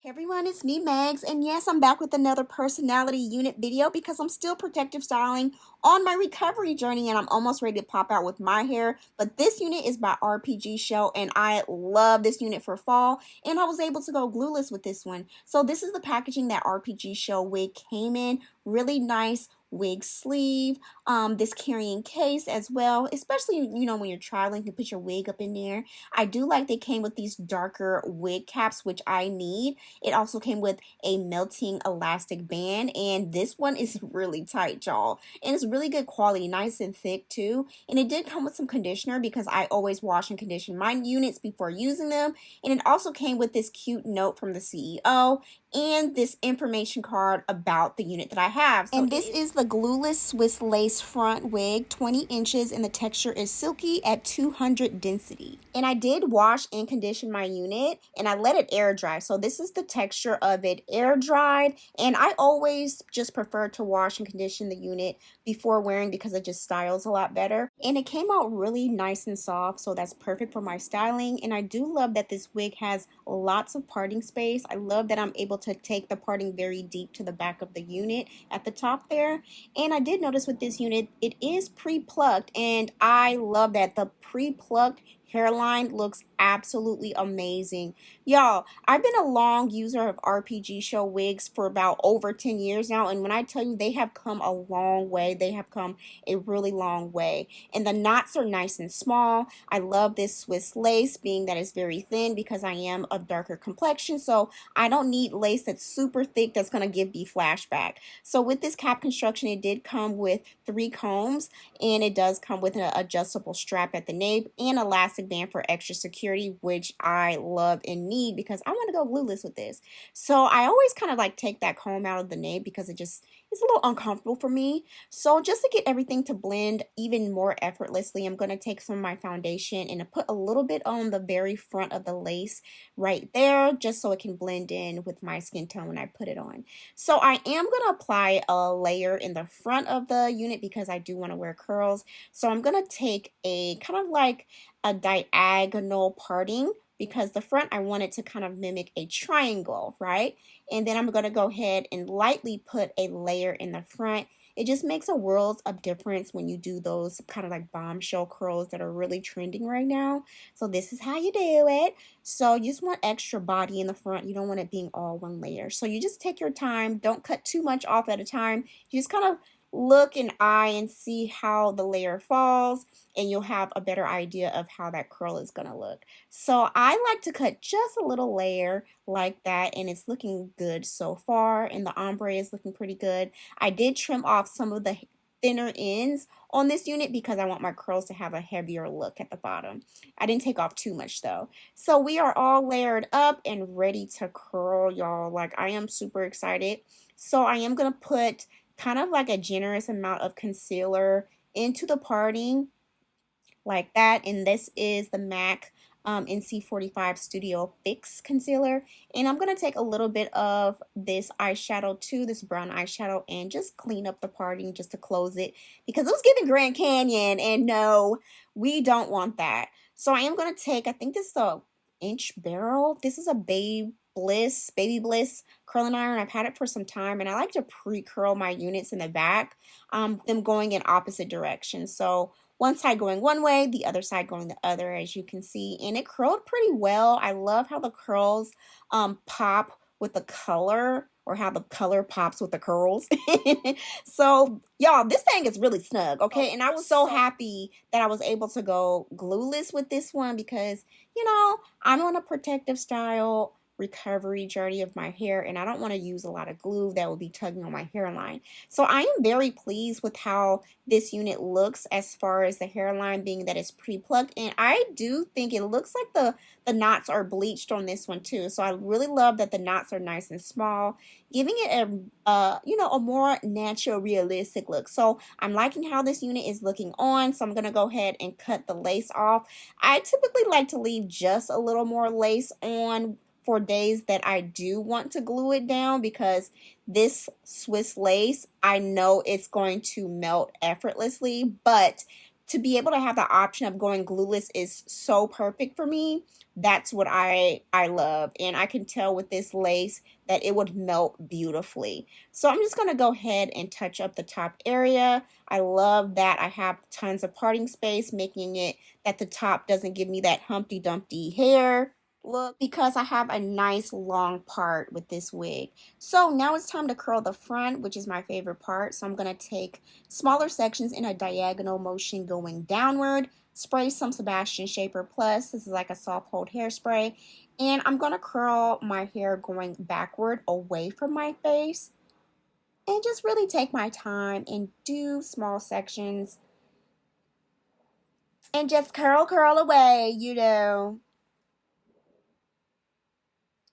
Hey everyone, it's me, Megz, and yes, I'm back with another personality unit video because I'm still protective styling on my recovery journey and I'm almost ready to pop out with my hair. But this unit is by RPGSHOW and I love this unit for fall and I was able to go glueless with this one. So this is the packaging that RPGSHOW wig came in. Really nice wig sleeve, this carrying case as well, especially when you're traveling, you can put your wig up in there. I do like they came with these darker wig caps, which I need. It also came with a melting elastic band, and this one is really tight, y'all, and it's really good quality, nice and thick too. And it did come with some conditioner because I always wash and condition my units before using them. And it also came with this cute note from the CEO and this information card about the unit that I have. And this is the Glueless Swiss Lace front wig, 20 inches, and the texture is silky at 200 density. And I did wash and condition my unit, and I let it air dry. So this is the texture of it, air dried. And I always just prefer to wash and condition the unit before wearing because it just styles a lot better. And it came out really nice and soft, so that's perfect for my styling. And I do love that this wig has lots of parting space. I love that I'm able to take the parting very deep to the back of the unit at the top there. And I did notice with this unit, it is pre-plucked, and I love that. The pre-plucked hairline looks absolutely amazing. Y'all, I've been a long user of RPGSHOW wigs for about over 10 years now, and when I tell you they have come a long way, they have come a really long way. And the knots are nice and small. I love this Swiss lace, being that it's very thin because I am of darker complexion, so I don't need lace that's super thick that's going to give me flashback. So with this cap construction, it did come with 3 combs, and it does come with an adjustable strap at the nape and elastic band for extra security, which I love and need because I want to go glueless with this. So I always kind of like take that comb out of the nape because it's a little uncomfortable for me. So just to get everything to blend even more effortlessly, I'm going to take some of my foundation and put a little bit on the very front of the lace right there, just so it can blend in with my skin tone when I put it on. So I am going to apply a layer in the front of the unit because I do want to wear curls. So I'm going to take a kind of like a diagonal parting because the front I want it to kind of mimic a triangle, right? And then I'm going to go ahead and lightly put a layer in the front. It just makes a world of difference when you do those kind of like bombshell curls that are really trending right now. So this is how you do it. So you just want extra body in the front. You don't want it being all one layer. So you just take your time. Don't cut too much off at a time. You just kind of look and eye and see how the layer falls, and you'll have a better idea of how that curl is going to look. So I like to cut just a little layer like that, and it's looking good so far, and the ombre is looking pretty good. I did trim off some of the thinner ends on this unit because I want my curls to have a heavier look at the bottom. I didn't take off too much though. So we are all layered up and ready to curl, y'all. Like, I am super excited. So I am going to put kind of like a generous amount of concealer into the parting like that. And this is the MAC NC45 Studio Fix Concealer. And I'm going to take a little bit of this eyeshadow too, this brown eyeshadow, and just clean up the parting just to close it because it was giving Grand Canyon, and no, we don't want that. So I am going to take, I think this is a inch barrel. This is a BabyBliss curling iron. I've had it for some time, and I like to pre-curl my units in the back, them going in opposite directions. So one side going one way, the other side going the other, as you can see, and it curled pretty well. I love how the curls pop with the color, or how the color pops with the curls. So y'all, this thing is really snug, okay? And I was so happy that I was able to go glueless with this one because, I'm on a protective style recovery journey of my hair, and I don't want to use a lot of glue that will be tugging on my hairline. So I am very pleased with how this unit looks as far as the hairline, being that it's pre-plucked, and I do think it looks like the knots are bleached on this one too. So I really love that the knots are nice and small, giving it a more natural, realistic look. So I'm liking how this unit is looking on. So I'm gonna go ahead and cut the lace off. I typically like to leave just a little more lace on for days that I do want to glue it down, because this Swiss lace, I know it's going to melt effortlessly, but to be able to have the option of going glueless is so perfect for me. That's what I love, and I can tell with this lace that it would melt beautifully. So I'm just going to go ahead and touch up the top area. I love that I have tons of parting space, making it that the top doesn't give me that Humpty Dumpty hair look, because I have a nice long part with this wig. So now it's time to curl the front, which is my favorite part. So I'm going to take smaller sections in a diagonal motion going downward, spray some Sebastain Shaper Plus. This is like a soft hold hairspray, and I'm going to curl my hair going backward away from my face, and just really take my time and do small sections and just curl away, you know.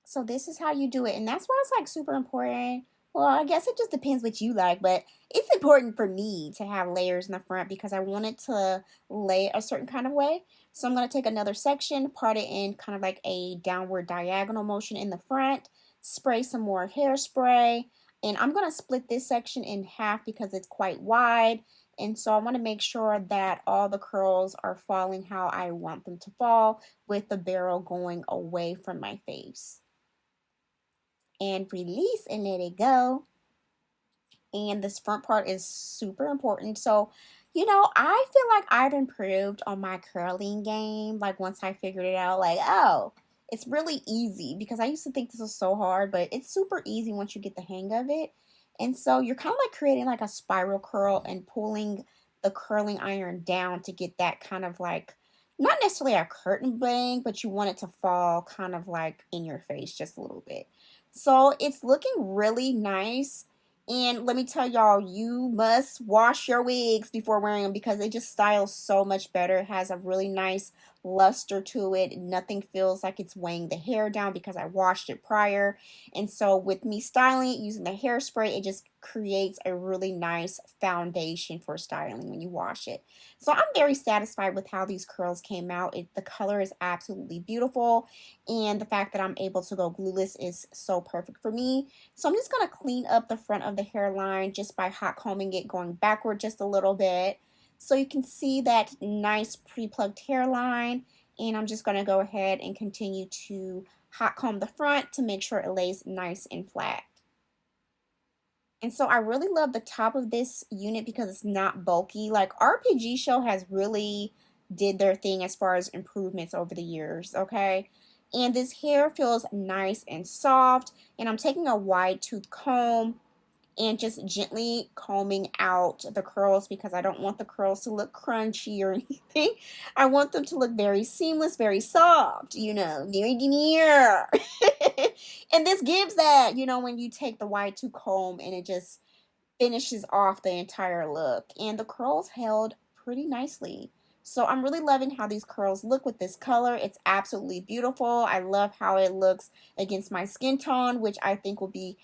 So this is how you do it, and that's why it's like super important. Well, I guess it just depends what you like, but it's important for me to have layers in the front because I want it to lay a certain kind of way. So I'm going to take another section, part it in kind of like a downward diagonal motion in the front, spray some more hairspray, and I'm going to split this section in half because it's quite wide. And so I want to make sure that all the curls are falling how I want them to fall, with the barrel going away from my face. And release and let it go. And this front part is super important. So, you know, I feel like I've improved on my curling game. Like once I figured it out, like, oh, it's really easy, because I used to think this was so hard, but it's super easy once you get the hang of it. And so you're kind of like creating like a spiral curl and pulling the curling iron down to get that kind of like, not necessarily a curtain bang, but you want it to fall kind of like in your face just a little bit. So it's looking really nice. And let me tell y'all, you must wash your wigs before wearing them because they just style so much better. It has a really nice luster to it. Nothing feels like it's weighing the hair down because I washed it prior. And so with me styling it using the hairspray, it just creates a really nice foundation for styling when you wash it. So I'm very satisfied with how these curls came out. The color is absolutely beautiful, and the fact that I'm able to go glueless is so perfect for me. So I'm just going to clean up the front of the hairline just by hot combing it, going backward just a little bit, so you can see that nice pre-plucked hairline. And I'm just going to go ahead and continue to hot comb the front to make sure it lays nice and flat. And so I really love the top of this unit because it's not bulky. Like RPGSHOW has really did their thing as far as improvements over the years, okay? And this hair feels nice and soft. And I'm taking a wide tooth comb and just gently combing out the curls because I don't want the curls to look crunchy or anything. I want them to look very seamless, very soft, you know, very demure. And this gives that, you know, when you take the wide tooth comb and it just finishes off the entire look. And the curls held pretty nicely. So I'm really loving how these curls look with this color. It's absolutely beautiful. I love how it looks against my skin tone, which I think will be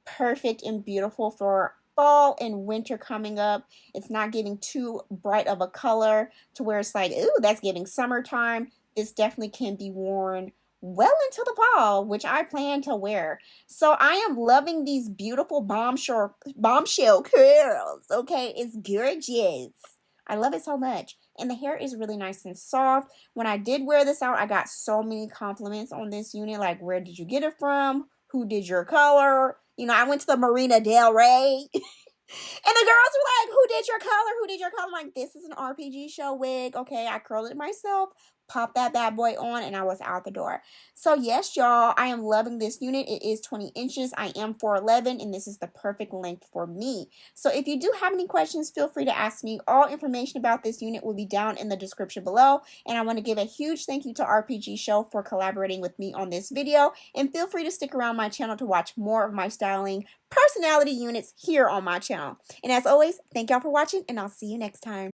perfect and beautiful for fall and winter coming up. It's not giving too bright of a color to where it's like, ooh, that's giving summertime. This definitely can be worn well into the fall, which I plan to wear. So I am loving these beautiful bombshell curls. Okay, it's gorgeous. I love it so much. And the hair is really nice and soft. When I did wear this out, I got so many compliments on this unit. Like, where did you get it from? Who did your color? You know, I went to the Marina Del Rey. And the girls were like, who did your color? Who did your color? I'm like, this is an RPGSHOW wig. Okay, I curled it myself, popped that bad boy on, and I was out the door. So yes, y'all, I am loving this unit. It is 20 inches. I am 4'11", and this is the perfect length for me. So if you do have any questions, feel free to ask me. All information about this unit will be down in the description below. And I want to give a huge thank you to RPGSHOW for collaborating with me on this video. And feel free to stick around my channel to watch more of my styling personality units here on my channel. And as always, thank y'all for watching, and I'll see you next time.